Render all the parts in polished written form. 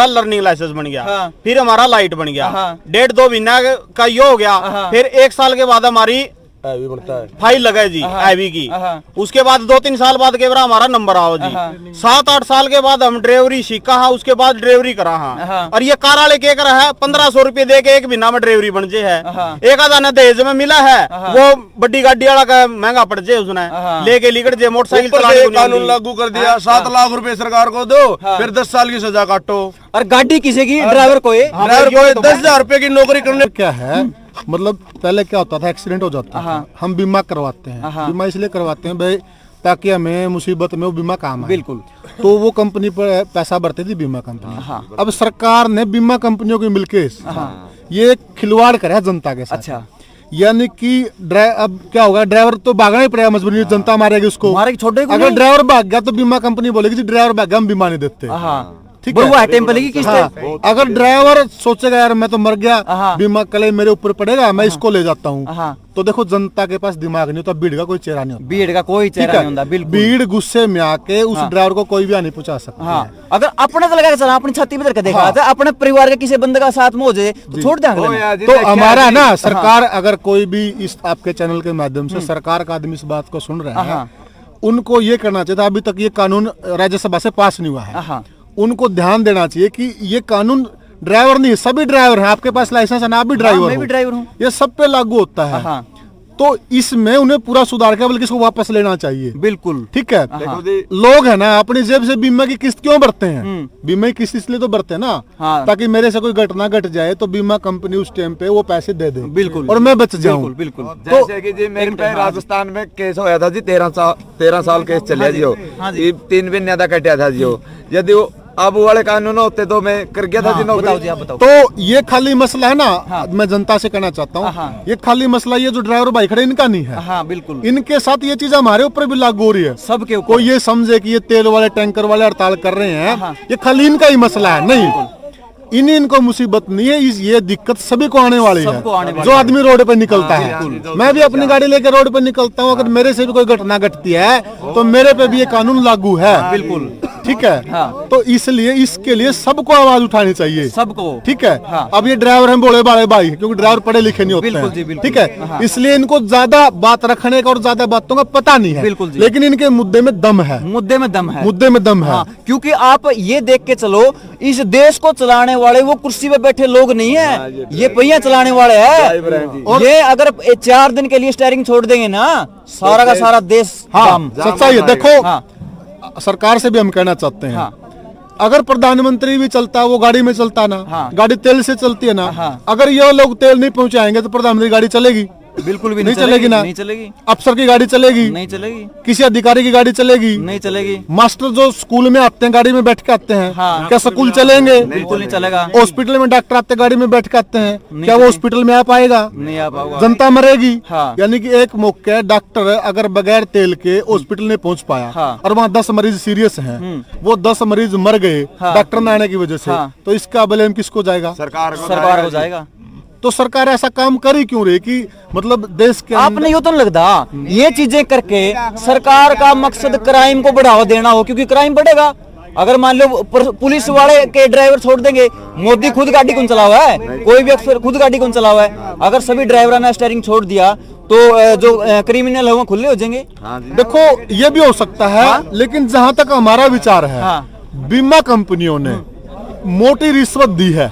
Learning licence बन गया। हाँ। फिर हमारा लाइट बन गया। हाँ। 1.5-2 महीना का ये हो गया। हाँ। फिर 1 साल के बाद हमारी फाइल लगाए जी आईवी की। उसके बाद 2-3 साल बाद के बार हमारा नंबर आओ जी। 7-8 साल के बाद हम ड्राइवरी सीखा हाँ, उसके बाद ड्राइवरी करा हाँ। और ये कार वाले के कर है 1500 रुपए दे के 1 महीना में ड्राइवरी बन जे है। एक आधा ने दहेज में मिला है, वो बड़ी गाड़ी वाला का महंगा पड़ जे, उसने लेके लिकड़ जे मोटरसाइकिल कानून लागू कर दिया। 7 लाख रुपए सरकार को दो, फिर 10 साल की सजा काटो। और गाड़ी किसी की, ड्राइवर को 10,000 रुपए की नौकरी करने। क्या है मतलब पहले क्या होता था, एक्सीडेंट हो जाता है, हम बीमा करवाते हैं। बीमा इसलिए करवाते हैं भाई ताकि हमें मुसीबत में वो बीमा काम आए। बिल्कुल। तो वो कंपनी पर पैसा भरती थी बीमा कंपनी। अब सरकार ने बीमा कंपनियों की मिलके ये खिलवाड़ करा जनता के साथ। अच्छा। यानी कि अब क्या होगा, ड्राइवर तो भागना ही पड़ेगा, मजबूरी जनता मारेगी उसको। अगर ड्राइवर भाग गया तो बीमा कंपनी बोलेगी ड्राइवर भाग गया, हम बीमा नहीं देते। ठीक है, टेम्पल की किस्त है। अगर ड्राइवर सोचेगा यार मैं तो मर गया, बीमा कल मेरे ऊपर पड़ेगा, मैं इसको ले जाता हूँ, तो देखो जनता के पास दिमाग नहीं होता, भीड़ का कोई चेहरा नहीं होता। भीड़ का कोई चेहरा नहीं होता। बिल्कुल। भीड़ गुस्से में आके उस ड्राइवर को कोई भी नहीं पहुंचा सकता। अगर अपने तो लगा के चला, अपनी छाती पे देखा था, अपने परिवार के किसी बंदे का साथ में हो जाए तो छोड़ देंगे। तो हमारा ना सरकार, अगर कोई भी इस आपके चैनल के माध्यम से सरकार का आदमी इस बात को सुन रहे हैं, उनको ये करना चाहिए था, अभी तक ये कानून राज्यसभा से पास नहीं हुआ है, उनको ध्यान देना चाहिए कि ये कानून ड्राइवर नहीं, सभी ड्राइवर हैं, आपके पास लाइसेंस है ना, आप भी ड्राइवर मैं भी ड्राइवर हूँ, ये सब पे लागू होता है। तो इसमें उन्हें पूरा सुधार कर बल्कि इसको वापस लेना चाहिए। बिल्कुल। ठीक है। लोग है ना अपनी जेब से बीमा की किस्त क्यों भरते हैं? बीमा की किस्त इसलिए तो भरते हैं ना, ताकि मेरे से कोई घटना घट जाए तो बीमा कंपनी उस टाइम पे वो पैसे दे दे। बिल्कुल। और मैं बच जाऊं। बिल्कुल। जैसे कि जी मेरे पे राजस्थान में केस होया था जी, 13 साल केस चलिया जी, 3 महीने तक कटिया था जी। यदि वो अब वाले कानून होते तो मैं कर गया था जी नौकरी। तो ये खाली मसला है ना, मैं जनता से कहना चाहता हूँ, ये खाली मसला ये जो ड्राइवर भाई खड़े इनका नहीं है। बिल्कुल। इनके साथ ये चीज हमारे ऊपर भी लागू हो रही है, सबके ऊपर। कोई ये समझे कि ये तेल वाले टैंकर वाले हड़ताल कर रहे हैं, ये खाली इनका ही मसला है, नहीं इनको मुसीबत नहीं है, ये दिक्कत सभी को आने वाली है। जो आदमी रोड पे निकलता है, मैं भी अपनी गाड़ी लेकर रोड पे निकलता हूँ, अगर मेरे से भी कोई घटना घटती है तो मेरे पे भी ये कानून लागू है। बिल्कुल। ठीक है। तो इसलिए इसके लिए सबको आवाज उठानी चाहिए, सबको। ठीक है। अब ये ड्राइवर हैं बोले बाले भाई, क्योंकि ड्राइवर पढ़े लिखे नहीं होते हैं, ठीक है, इसलिए इनको ज्यादा बात रखने का और ज्यादा बातों का पता नहीं है। बिल्कुल। लेकिन इनके मुद्दे में दम है, मुद्दे में दम है, मुद्दे में दम है। क्योंकि आप ये देख के चलो, इस देश को चलाने वाले वो कुर्सी पे बैठे लोग नहीं है, ये पहिया चलाने वाले हैं। और ये अगर 4 दिन के लिए स्टीयरिंग छोड़ देंगे ना, सारा का सारा देश। सच्चाई है। देखो सरकार से भी हम कहना चाहते हैं, अगर प्रधानमंत्री भी चलता है, वो गाड़ी में चलता ना, गाड़ी तेल से चलती है ना, अगर ये लोग तेल नहीं पहुंचाएंगे तो प्रधानमंत्री गाड़ी चलेगी? बिल्कुल भी नहीं चलेगी ना। नहीं चलेगी। अफसर की गाड़ी चलेगी? नहीं चलेगी। किसी अधिकारी की गाड़ी चलेगी? नहीं चलेगी। मास्टर जो स्कूल में आते हैं गाड़ी में बैठ के आते हैं, क्या स्कूल चलेंगे? बिल्कुल नहीं चलेगा। हॉस्पिटल में डॉक्टर आते गाड़ी में बैठ के आते हैं, क्या वो हॉस्पिटल में आ पाएगा? नहीं आ पाएगा। जनता मरेगी। यानी कि एक मौके डॉक्टर अगर बगैर तेल के हॉस्पिटल नहीं पहुंच पाया और वहाँ 10 मरीज सीरियस हैं, वो 10 मरीज मर गए डॉक्टर न आने की वजह से, तो इसका ब्लेम किसको जाएगा? सरकार को जाएगा। तो सरकार ऐसा काम कर ही क्यों रही कि मतलब देश के आपने यूं तो नहीं लगता ये चीजें करके सरकार का मकसद क्राइम को बढ़ावा देना हो, क्योंकि क्राइम बढ़ेगा। अगर मान लो पुलिस वाले के ड्राइवर छोड़ देंगे, मोदी खुद गाड़ी कौन चला हुआ है, कोई भी अफसर खुद गाड़ी कौन चला हुआ है, अगर सभी ड्राइवरों ने स्टीयरिंग छोड़ दिया तो जो क्रिमिनल है वो खुले हो जाएंगे। देखो ये भी हो सकता है, लेकिन जहां तक हमारा विचार है, बीमा कंपनियों ने मोटी रिश्वत दी है,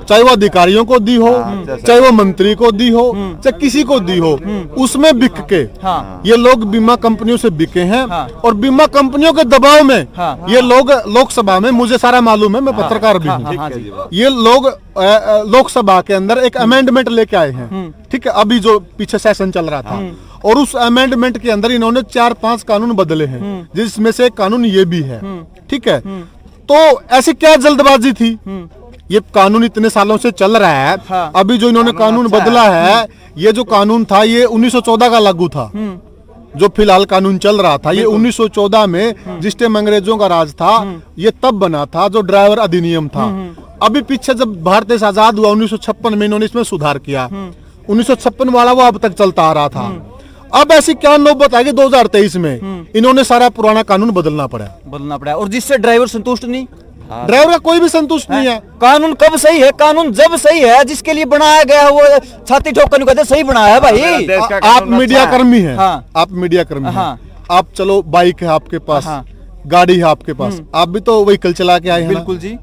चाहे वो अधिकारियों को दी हो, चाहे वो मंत्री को दी हो, चाहे किसी को दी हो, उसमें बिक के ये लोग बीमा कंपनियों से बिके हैं। और बीमा कंपनियों के दबाव में ये लोग लोकसभा में, मुझे सारा मालूम है, मैं पत्रकार भी हूँ, ये लोग लोकसभा के अंदर एक अमेंडमेंट लेके आए हैं, ठीक है, अभी जो पीछे सेशन चल रहा था, और उस अमेंडमेंट के अंदर इन्होंने 4-5 कानून बदले हैं, जिसमें से एक कानून ये भी है, ठीक है। तो ऐसी क्या जल्दबाजी थी? ये कानून इतने सालों से चल रहा है, अभी जो इन्होंने कानून बदला है, ये जो कानून था ये 1914 का लागू था, जो फिलहाल कानून चल रहा था ये 1914 में जिस टाइम अंग्रेजों का राज था, ये तब बना था, जो ड्राइवर अधिनियम था। अभी पीछे जब भारत देश आजाद हुआ 1956 में, इन्होंने इसमें सुधार किया, 1956 वाला वो अब तक चलता आ रहा था। अब ऐसी क्या नौबत आई कि 2023 में इन्होंने सारा पुराना कानून बदलना पड़ा। और जिससे ड्राइवर संतुष्ट नहीं, ड्राइवर का कोई भी संतुष्ट नहीं है। कानून कब सही है? कानून जब सही है जिसके लिए बनाया गया है, वो छाती ठोकने को कहते सही बनाया है भाई। आप मीडिया कर्मी हैं, हाँ। आप मीडिया कर्मी हैं, हाँ। आप चलो बाइक है आपके पास, हाँ। गाड़ी है आपके पास, आप भी तो व्हीकल चला के आए हैं ना? बिल्कुल जी।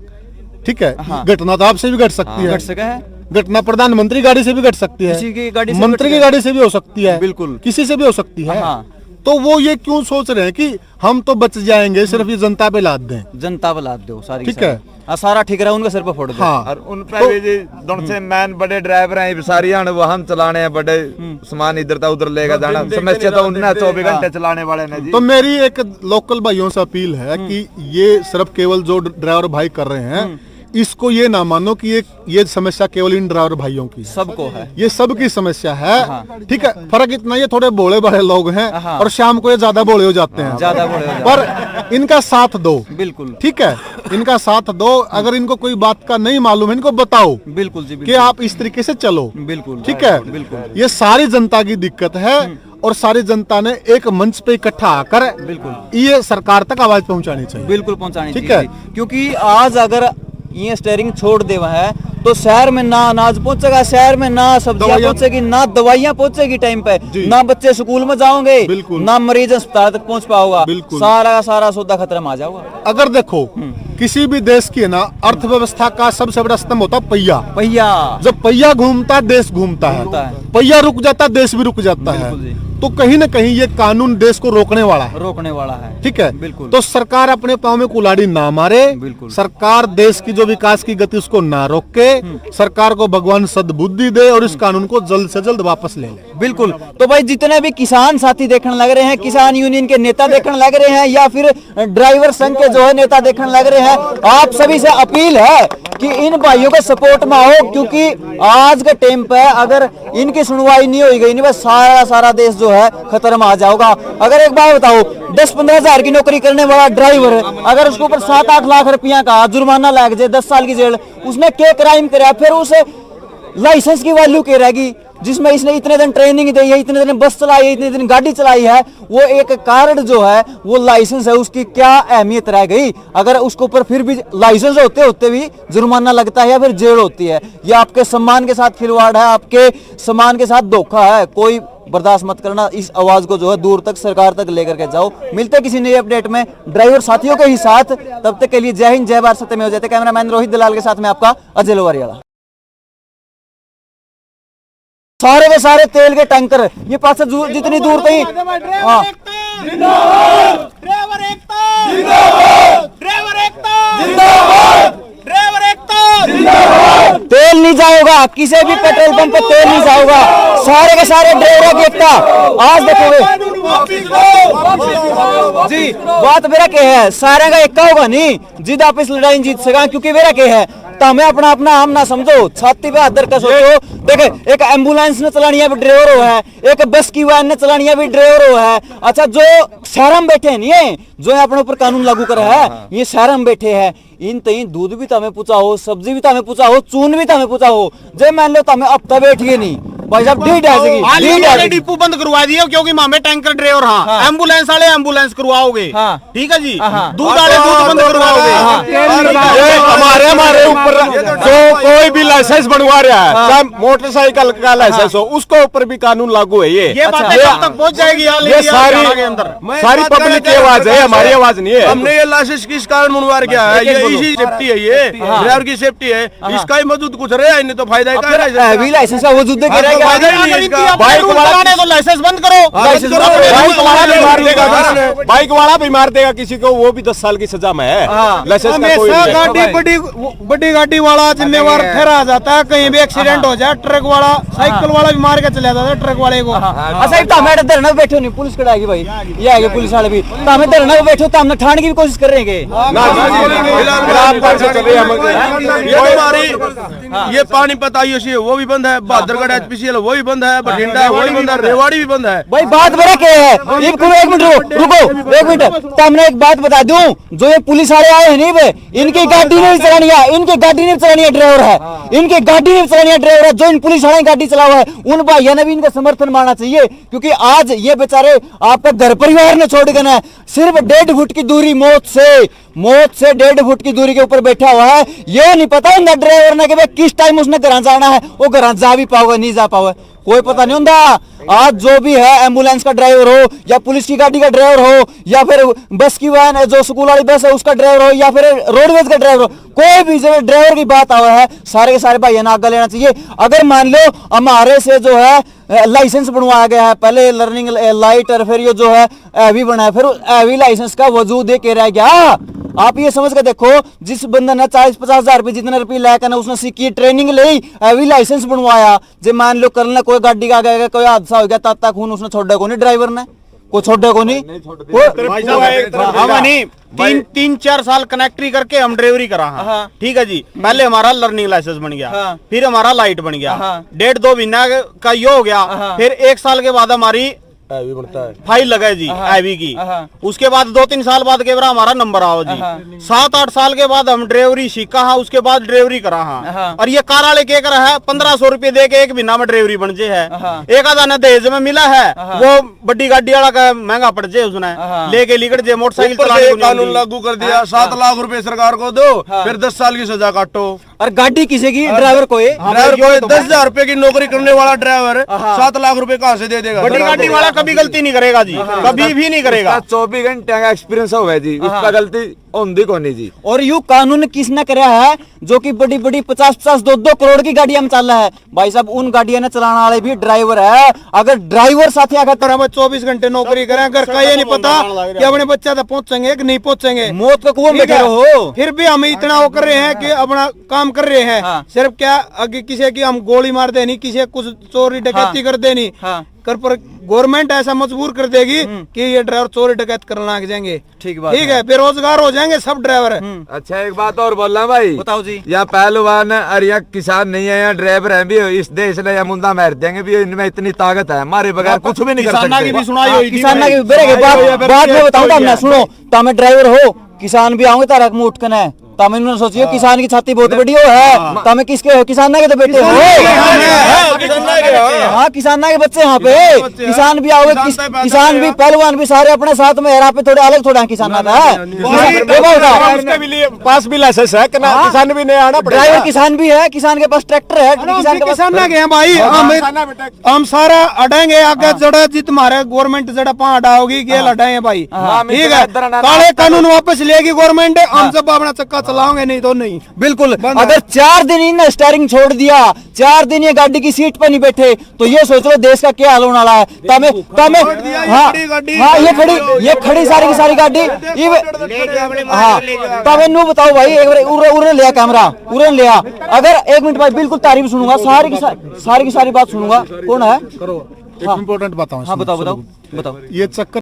ठीक है, हाँ। घटना तो आपसे भी घट सकती है, घट सका है, घटना प्रधानमंत्री गाड़ी से भी घट सकती है, किसी की गाड़ी से मंत्री घट की सकती गाड़ी से भी हो सकती है, बिल्कुल। किसी से भी हो सकती है। हाँ। तो वो ये क्यों सोच रहे हैं कि हम तो बच जाएंगे, सिर्फ ये जनता पे लाद दें। जनता पर लाद दो सारी की ठीक है। सारी। सारा ठिकरा उनके सिर पर फोड़ दो। हाँ, और उन पे भी जी दोनों से मैन बड़े ड्राइवर हैं सारी हन वाहन चलाने हैं, बड़े सामान इधर था उधर लेगा जाना, समस्या तो उन्हें 24 घंटे चलाने वाले ने जी। तो मेरी एक लोकल भाइयों से अपील है कि ये सिर्फ केवल जो ड्राइवर भाई कर रहे हैं, इसको ये ना मानो कि ये समस्या केवल इन ड्राइवर भाइयों की, सबको है, ये सबकी समस्या है। हाँ। ठीक है, फर्क इतना ये थोड़े भोले बड़े लोग हैं हाँ। और शाम को ये ज्यादा भोले हो जाते हैं, ज्यादा बड़े हो जाते पर इनका साथ दो। बिल्कुल ठीक है, इनका साथ दो। अगर इनको कोई बात का नहीं मालूम है, इनको बताओ बिल्कुल जी, कि बिल्कुल आप इस तरीके से चलो। बिल्कुल ठीक है, बिल्कुल ये सारी जनता की दिक्कत है और सारी जनता ने एक मंच पे इकट्ठा आकर बिल्कुल ये सरकार तक आवाज पहुंचानी चाहिए। बिल्कुल पहुंचानी ठीक चाहिए है। क्योंकि आज अगर ये स्टेयरिंग छोड़ देवा है तो शहर में ना अनाज पहुंचेगा, शहर में ना सब्जियां दवाइयाँ- पहुंचेगी, ना दवाइयां पहुंचेगी टाइम पे, जी। ना बच्चे स्कूल में जाओगे, बिल्कुल। ना मरीज अस्पताल तक पहुंच पाओगा, बिल्कुल। सारा का सारा सौदा खतरे में आ जाओगा। अगर देखो किसी भी देश की है ना अर्थव्यवस्था का सबसे बड़ा स्तंभ होता है पहिया। भैया जब पहिया घूमता है, देश घूमता है, घूमता है। पहिया रुक जाता है, देश भी रुक जाता है। बिल्कुल जी। तो कहीं ना कहीं ये कानून देश को रोकने वाला है। रोकने वाला है। ठीक है, बिल्कुल। तो सरकार अपने पाँव में कुल्हाड़ी ना मारे, बिल्कुल। सरकार देश की जो विकास की गति उसको ना रोके, सरकार को भगवान सद्बुद्धि दे और इस कानून को जल्द से जल्द वापस ले ले। बिल्कुल। तो भाई जितने भी किसान साथी देखने लग रहे हैं, किसान यूनियन के नेता देखने लग रहे हैं, या फिर ड्राइवर संघ के जो है नेता देखने लग रहे हैं, आप सभी से अपील है कि इन भाइयों के सपोर्ट में आओ, क्योंकि आज के टाइम पे अगर इनकी सुनवाई नहीं होगी नहीं, बस सारा देश जो है खतरे में आ जाएगा। अगर एक बात बताओ, 10-15 हजार की नौकरी करने वाला ड्राइवर अगर उसके ऊपर 7-8 लाख रुपया का जुर्माना लग जाए, 10 साल की जेल, उसने क्या क्राइम करा, फिर उसे लाइसेंस की वैल्यू क्या रहेगी, जिसमें इसने इतने दिन ट्रेनिंग दी है, इतने दिन बस चलाई है, इतने दिन गाड़ी चलाई है, वो एक कार्ड जो है वो लाइसेंस है, उसकी क्या अहमियत रह गई अगर उसके ऊपर फिर भी लाइसेंस होते होते भी जुर्माना लगता है या फिर जेल होती है। ये आपके सम्मान के साथ खिलवाड़ है, आपके सम्मान के साथ धोखा है। कोई बर्दाश्त मत करना, इस आवाज को जो है दूर तक सरकार तक लेकर के जाओ। मिलते हैं किसी नई अपडेट में ड्राइवर साथियों के ही साथ, तब तक के लिए जय हिंद, जय भारत, सत्यमेव जयते। कैमरामैन रोहित दलाल के साथ में आपका अजय लोवारियाला। सारे के सारे तेल के टैंकर ये पास से जितनी दूर थी, हाँ, ड्राइवर एकता जिंदाबाद, ड्राइवर एकता जिंदाबाद, ड्राइवर एकता जिंदाबाद। तेल नहीं जाएगा, किसी भी पेट्रोल पंप पे तेल नहीं जाएगा, सारे के सारे ड्राइवर की एकता। आज देखोगे जी, बात मेरा क्या है, सारे का एक होगा नहीं, जिद आप इस लड़ाई जीत सका, क्योंकि मेरा क्या है, तो हमें अपना अपना हम ना समझो, छाती पे हाथ धर कर सोचो। देखे, एक एम्बुलेंस ने चलानी है भी ड्राइवर हो है, एक बस की वैन ने चलानी है भी ड्राइवर हो है। अच्छा, जो शहर में बैठे नहीं है, जो अपने ऊपर कानून लागू कर है, ये शहर में बैठे हैं, इन तई दूध भी तमें पूछा हो, सब्जी भी तमें पूछा हो, चून भी तमें पूछा हो, जे मान लो तमें अब तक बैठिए नहीं भाई साहब, डिपो बंद करवा दिए क्योंकि मामे टैंकर ड्राइवर, हाँ, एम्बुलेंस वाले एम्बुलेंस करवाओगे, हाँ, ठीक है जी, हाँ, दूध वाले दूध बंद करवाओगे। हमारे ऊपर जो कोई भी लाइसेंस बनवा रहा है, चाहे मोटरसाइकिल का लाइसेंस हो, उसके ऊपर भी कानून लागू है। ये बातें कब तक पहुंच जाएगी? ये सारी पब्लिक की आवाज है, हमारी आवाज नहीं है। हमने ये लाइसेंस किस कारण मनवा क्या है, ये इसी सेफ्टी है, ये ड्राइवर की सेफ्टी है, इसका ही मौजूद कुछ रहे नहीं तो फायदा क्या है? लाइसेंस का वजूद बाइक वाला तो लाइसेंस बंद करो, बाइक वाला भी मार देगा किसी को, वो भी 10 साल की सजा में है। लाइसेंस का कोई गाड़ी बड़ी गाड़ी वाला जिम्मेवार ठहरा जाता है, कहीं भी एक्सीडेंट हो जाए, ट्रक वाला साइकिल वाला भी मार के चला जाता है ट्रक वाले को। अच्छा, तो हमें धरना बैठो नहीं, पुलिस कड़ाएगी भाई, ये आएगी पुलिस वाले भी, तो हमें धरना पे बैठो तो हमने ठाने की भी कोशिश कर रहे हैं। ये पानीपत आईओसी वो भी बंद है, बहादुरगढ़ एचपीसीएल वो भी बंद है, बठिंडा वो भी बंद है, रेवाड़ी भी बंद है। भाई बात बड़ा क्या है, एक मिनट रुको, एक मिनट, तो हमने एक बात बता दूं, जो ये पुलिस वाले आए हैं नहीं बे, इनकी गाड़ी नहीं चलानी है, इनकी गाड़ी नहीं चलानी है, ड्राइवर है, इनके गाड़ी नहीं चलानी है ड्राइवर है, जो इन पुलिस वाले गाड़ी चलावा है उन भाइयों ने भी इनका समर्थन मानना चाहिए, क्योंकि आज ये बेचारे आपका घर परिवार ने छोड़ गए ना, सिर्फ 1.5 फुट की दूरी मौत से 1.5 फुट की दूरी के ऊपर बैठा हुआ है। ये नहीं पता इन ड्राइवर ने कि भाई किस टाइम उसने घर जाना है, वो घर जा भी पाओगे नहीं जा पाओगे, कोई पता नहीं होता। आज जो भी है एम्बुलेंस का ड्राइवर हो या पुलिस की गाड़ी का ड्राइवर हो या फिर बस की वैन है जो स्कूल वाली बस है उसका ड्राइवर हो या फिर रोडवेज का ड्राइवर हो, कोई भी जब ड्राइवर की बात आवा है सारे के सारे भाइयों ने आगे लेना चाहिए। अगर मान लो हमारे से जो है लाइसेंस बनवाया गया है, पहले लर्निंग लाइट और फिर ये जो है एवी बना है, फिर एवी लाइसेंस का वजूद के रह गया। आप ये समझ के देखो, जिस बंदे ने 40-50 हजार रुपए जितने रुपये लेकर उसने सीखी ट्रेनिंग ली एवी लाइसेंस बनवाया, जब मान लो कल ने कोई गाड़ी का गया कोई हादसा हो गया तब तक खून उसने छोड़ा को नहीं, ड्राइवर ने को छोड़े को नहीं। भाई साहब हम नहीं 3-4 साल कनेक्टरी करके हम ड्राइवरी करा हाँ। ठीक है जी, पहले हमारा लर्निंग लाइसेंस बन गया, फिर हमारा लाइट बन गया, 1.5-2 महीना का ये हो गया, फिर 1 साल के बाद हमारी फाइल लगाए जी आईवी की, उसके बाद 2-3 साल बाद के हमारा नंबर आओ जी, 7-8 साल के बाद हम ड्राइवरी सीखा हाँ, उसके बाद ड्राइवरी करा हाँ। और ये कार वाले क्या करा है 1500 रुपए दे के 1 महीना में ड्राइवरी बन जे है। एक आधा ने दहेज में मिला है, वो बड़ी गाड़ी वाला का महंगा पड़ जे, उसने लेके लिकट जे मोटरसाइकिल कानून लागू कर दिया, 7 लाख रुपए सरकार को दो, फिर 10 साल की सजा काटो। और गाड़ी किसी की ड्राइवर को 10,000 रुपए की नौकरी करने वाला ड्राइवर 7 लाख रुपए कहाँ से दे देगा? बड़ी गाड़ी वाला कभी गलती नहीं करेगा जी, कभी भी नहीं करेगा। 24 घंटे का एक्सपीरियंस हो जी, उसका गलती होंदी को नहीं जी। और यू कानून किसने कराया है जो कि बड़ी बड़ी 50-50 2-2 करोड़ की गाड़ियां में चल रहा है भाई साहब, उन गाड़ियां ने चलाने वाले भी ड्राइवर है। अगर ड्राइवर साथी आकर हम 24 घंटे नौकरी करें, अगर का ये नहीं पता कि अपने बच्चा तक पहुंचेंगे कि नहीं पहुंचेंगे, मौत का कुआं में बैठे रहो, फिर भी हम इतना वो कर रहे हैं कि अपना काम कर रहे हैं। सिर्फ क्या आगे किसी की हम गोली मार दे नहीं, किसी कुछ चोरी डकैती कर दे नहीं कर, पर गवर्नमेंट ऐसा मजबूर कर देगी कि ये ड्राइवर चोरी डकैत करने लग जाएंगे। ठीक है, बेरोजगार हो जाएंगे सब ड्राइवर। अच्छा एक बात और बोलना भाई, बताओ जी। यहाँ पहलवान और यहाँ किसान नहीं है, यहाँ ड्राइवर है भी, इस देश ने या मुंदा मार देंगे भी, इनमें इतनी ताकत है, हमारे बगैर कुछ भी नहीं कर सकते। किसान की भी सुनाई हुई, किसान की बात में बताऊंगा, सुनो तमें ड्राइवर हो, किसान भी आओगे तारक में उठकन है, तमें इन्होंने सोचियो किसान की छाती बहुत बड़ी हो है, तमें किसके हो, किसान के तो बेटे हो, हाँ किसान के बच्चे यहाँ पे, किसान भी आओगे, किसान भी पहलवान भी सारे अपने साथ में, यहाँ पे थोड़े अलग थोड़ा किसान आता है, पास भी लाइसेंस है, किसान भी नहीं आना, ड्राइवर किसान भी है, किसान के पास ट्रैक्टर है, किसान के हैं भाई, हम सारा अड़ेंगे आगे जड़ा जी, तुम्हारे गवर्नमेंट जड़ा पा अड़ाओगी गेल अड़ाएंगे भाई, ठीक है। काले कानून वापस लेगी गवर्नमेंट, हम सब अपना चक्का चलाओगे, नहीं तो नहीं। बिल्कुल, अगर 4 दिन इन्हें स्टीयरिंग छोड़ दिया, 4 दिन ये गाड़ी की सीट पर नहीं बैठे, तो ये सोच लो देश का क्या हाल होने वाला है। ये खड़ी सारी की सारी गाड़ी, हाँ तब नू बताओ भाई, एक उरे लिया कैमरा, उरे लिया, अगर 1 मिनट भाई बिल्कुल तारीफ सुनूंगा, सारी की सारी बात सुनूंगा, कौन है? इम्पोर्टेंट बताऊं, हाँ बताओ, ये चक्कर